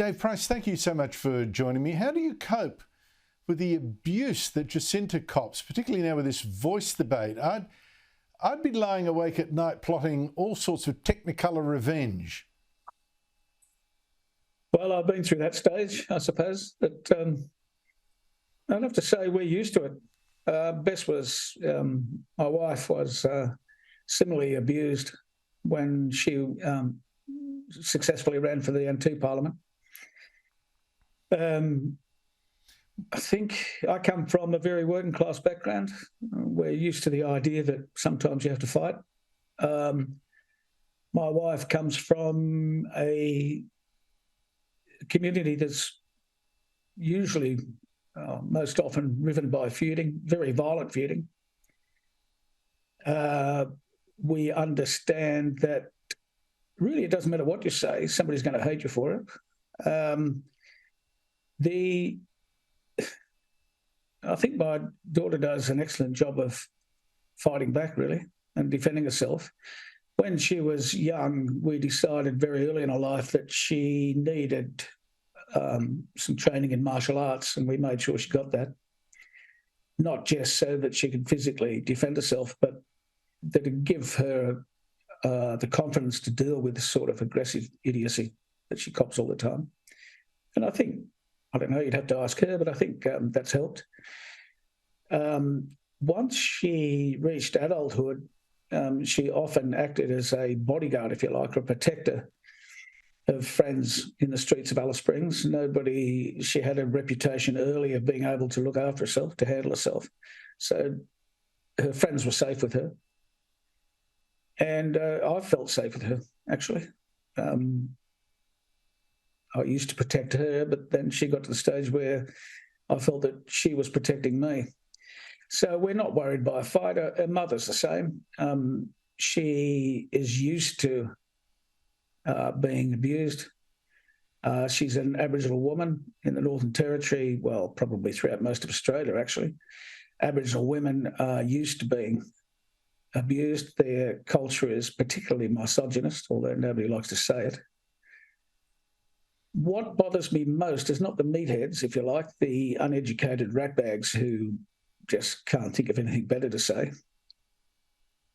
Dave Price, thank you so much for joining me. How do you cope with the abuse that Jacinta cops, particularly now with this voice debate? I'd be lying awake at night plotting all sorts of technicolor revenge. Well, I've been through that stage, I suppose. But I'd have to say we're used to it. Bess was, my wife was similarly abused when she successfully ran for the NT Parliament. I think I come from a very working class background. We're used to the idea that sometimes you have to fight. My wife comes from a community that's usually, most often, riven by feuding, very violent feuding. We understand that really it doesn't matter what you say, somebody's going to hate you for it. I think my daughter does an excellent job of fighting back, really, and defending herself. When she was young, we decided very early in her life that she needed some training in martial arts, and we made sure she got that. Not just so that she could physically defend herself, but that it give her the confidence to deal with this sort of aggressive idiocy that she cops all the time. And I think, I don't know, you'd have to ask her, but I think that's helped. Once she reached adulthood, she often acted as a bodyguard, if you like, or a protector of friends in the streets of Alice Springs. She had a reputation early of being able to look after herself, to handle herself. So her friends were safe with her. And I felt safe with her, actually. I used to protect her, but then she got to the stage where I felt that she was protecting me. So we're not worried by a fight. Her mother's the same. She is used to being abused. She's an Aboriginal woman in the Northern Territory, well, probably throughout most of Australia, actually. Aboriginal women are used to being abused. Their culture is particularly misogynist, although nobody likes to say it. What bothers me most is not the meatheads, if you like, the uneducated ratbags who just can't think of anything better to say.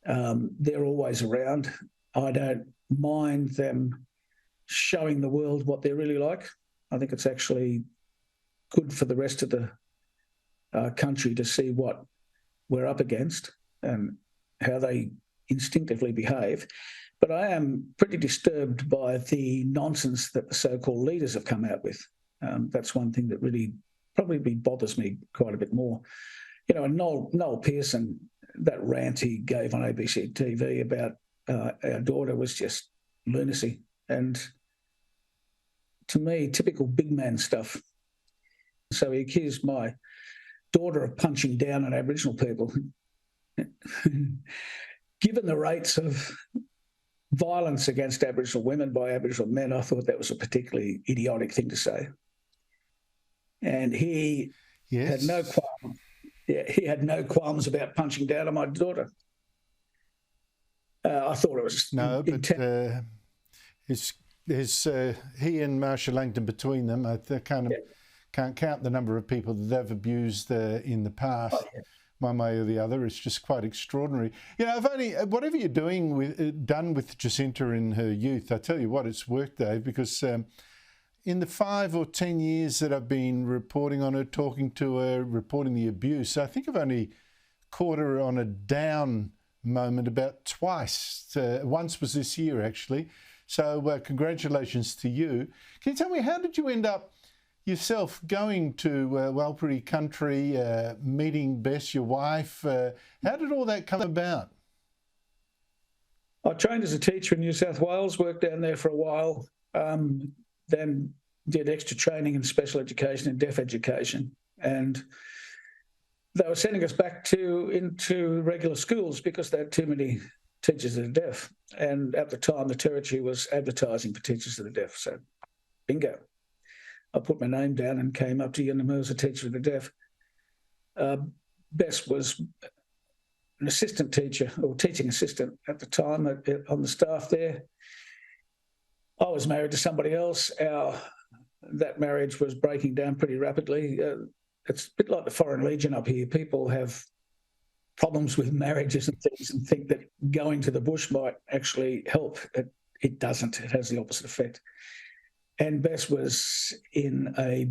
They're always around. I don't mind them showing the world what they're really like. I think it's actually good for the rest of the country to see what we're up against and how they instinctively behave. But I am pretty disturbed by the nonsense that the so-called leaders have come out with. That's one thing that really probably bothers me quite a bit more. You know, and Noel Pearson, that rant he gave on ABC TV about our daughter was just lunacy. And to me, typical big man stuff. So he accused my daughter of punching down on Aboriginal people. Given the rates of violence against Aboriginal women by Aboriginal men, I thought that was a particularly idiotic thing to say. And he had no qualms. Yeah, he had no qualms about punching down on my daughter. I thought it was he and Marshall Langton between them. I can't count the number of people that they've abused in the past. Oh, yeah. One way or the other. It's just quite extraordinary. You know, whatever you're done with Jacinta in her youth, I tell you what, it's worked, Dave, because in the 5 or 10 years that I've been reporting on her, talking to her, reporting the abuse, I think I've only caught her on a down moment about twice. Once was this year, actually. So congratulations to you. Can you tell me, how did you end up yourself going to Walpuri country, meeting Bess, your wife? How did all that come about? I trained as a teacher in New South Wales, worked down there for a while, then did extra training in special education and deaf education. And they were sending us back into regular schools because they had too many teachers that are deaf. And at the time, the Territory was advertising for teachers that are deaf. So bingo. I put my name down and came up to Yandama as a teacher of the deaf. Bess was an assistant teacher, or teaching assistant at the time on the staff there. I was married to somebody else. Our that marriage was breaking down pretty rapidly. It's a bit like the Foreign Legion up here. People have problems with marriages and things and think that going to the bush might actually help. It doesn't. It has the opposite effect. And Bess was in a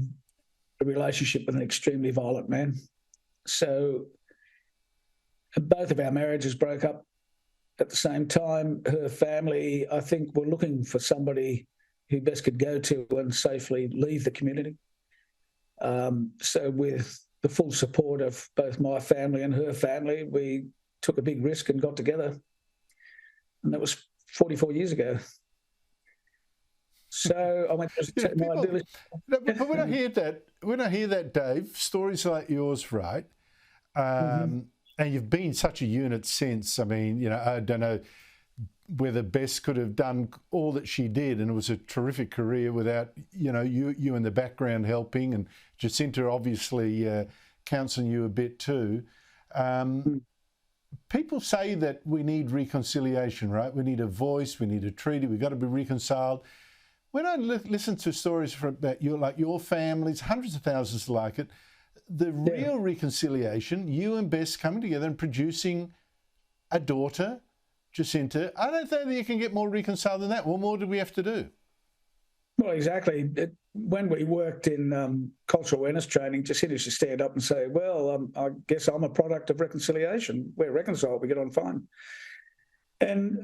relationship with an extremely violent man. So both of our marriages broke up at the same time. Her family, I think, were looking for somebody who Bess could go to and safely leave the community. So with the full support of both my family and her family, we took a big risk and got together. And that was 44 years ago. So I went to my village. But when I hear that, Dave, stories like yours, right? And you've been such a unit since. I mean, I don't know whether Bess could have done all that she did, and it was a terrific career without, you in the background helping, and Jacinta obviously counselling you a bit too. People say that we need reconciliation, right? We need a voice, we need a treaty, we've got to be reconciled. When I listen to stories from that, your families, hundreds of thousands like it, the real reconciliation, you and Bess coming together and producing a daughter, Jacinta, I don't think that you can get more reconciled than that. What more do we have to do? Well, exactly. When we worked in cultural awareness training, Jacinta used to stand up and say, well, I guess I'm a product of reconciliation. We're reconciled, we get on fine. And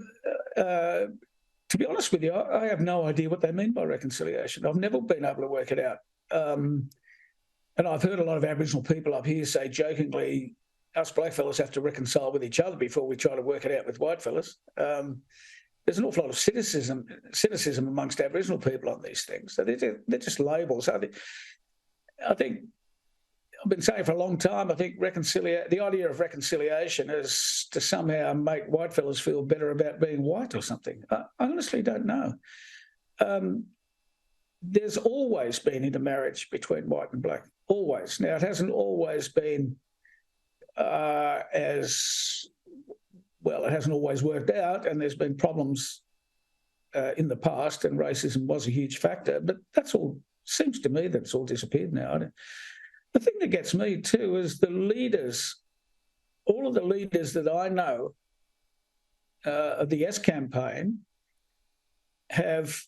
to be honest with you, I have no idea what they mean by reconciliation. I've never been able to work it out. And I've heard a lot of Aboriginal people up here say jokingly, us blackfellas have to reconcile with each other before we try to work it out with whitefellas. There's an awful lot of cynicism amongst Aboriginal people on these things. So they're just labels. I think I've been saying for a long time, I think the idea of reconciliation is to somehow make whitefellas feel better about being white or something. I honestly don't know. There's always been intermarriage between white and black, always. Now, it hasn't always been it hasn't always worked out, and there's been problems in the past, and racism was a huge factor, but seems to me that it's all disappeared now. The thing that gets me too is the leaders, all of the leaders that I know of the Yes campaign have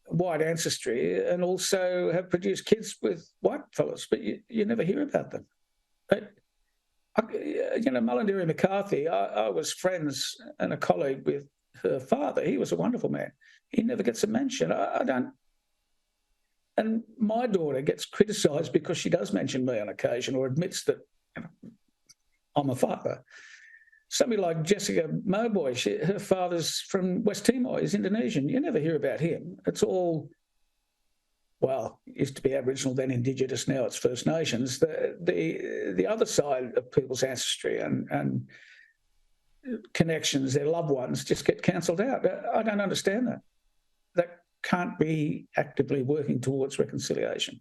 white ancestry and also have produced kids with white fellas, but you never hear about them. Mullindiri McCarthy, I was friends and a colleague with her father. He was a wonderful man. He never gets a mention. I don't. And my daughter gets criticised because she does mention me on occasion or admits that I'm a father. Somebody like Jessica Mowboy, her father's from West Timor, he's Indonesian. You never hear about him. It's all, used to be Aboriginal, then Indigenous, now it's First Nations. The other side of people's ancestry and connections, their loved ones, just get cancelled out. I don't understand that. That can't be actively working towards reconciliation.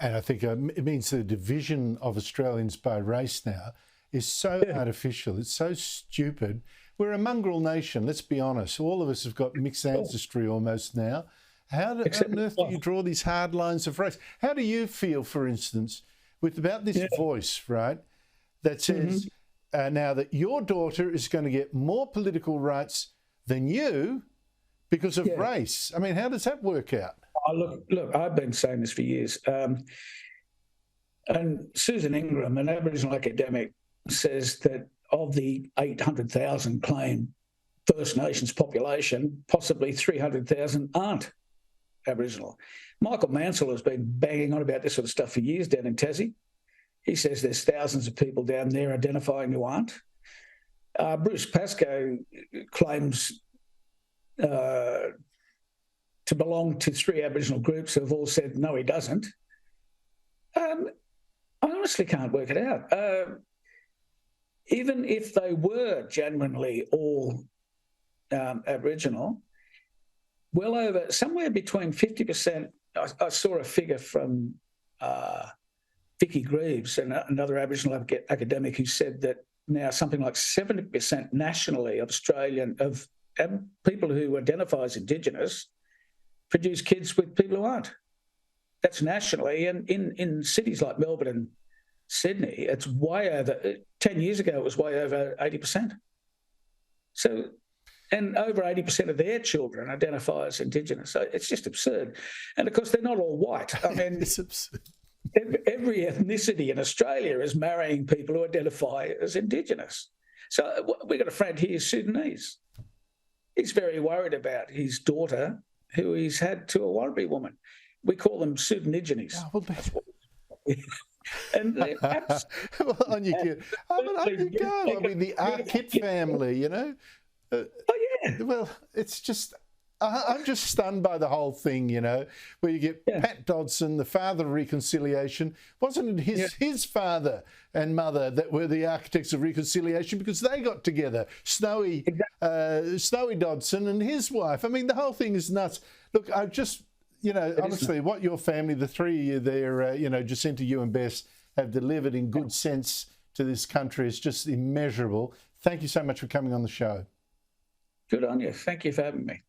And I think it means the division of Australians by race now is so artificial. It's so stupid. We're a mongrel nation, let's be honest. All of us have got mixed ancestry almost now. How on earth do you draw these hard lines of race? How do you feel, for instance, about this voice, right, that says now that your daughter is going to get more political rights than you because of race? I mean, how does that work out? Look, I've been saying this for years. And Susan Ingram, an Aboriginal academic, says that of the 800,000 claimed First Nations population, possibly 300,000 aren't Aboriginal. Michael Mansell has been banging on about this sort of stuff for years down in Tassie. He says there's thousands of people down there identifying who aren't. Bruce Pascoe claims to belong to 3 Aboriginal groups who have all said no, he doesn't. I honestly can't work it out. Even if they were genuinely all Aboriginal, well over, somewhere between 50%, I saw a figure from Vicky Greaves, another Aboriginal academic, who said that now something like 70% nationally of people who identify as Indigenous produce kids with people who aren't. That's nationally. And in cities like Melbourne and Sydney, it's way over, 10 years ago, it was way over 80%. So, and over 80% of their children identify as Indigenous. So it's just absurd. And of course, they're not all white. I mean, It's absurd. Every ethnicity in Australia is marrying people who identify as Indigenous. So we've got a friend here, Sudanese. He's very worried about his daughter, who he's had to a Warrabee woman. We call them Sudanigines. Oh, well, And they're well, on you go. I mean, the Arkit family, you know. Oh, yeah. Well, it's just, I'm just stunned by the whole thing, you know, where you get Pat Dodson, the father of reconciliation. Wasn't it his father and mother that were the architects of reconciliation because they got together? Snowy Dodson and his wife. I mean, the whole thing is nuts. Look, I just, you know, honestly, what your family, the three of you there, you know, Jacinta, you and Bess, have delivered in good sense to this country is just immeasurable. Thank you so much for coming on the show. Good on you. Thank you for having me.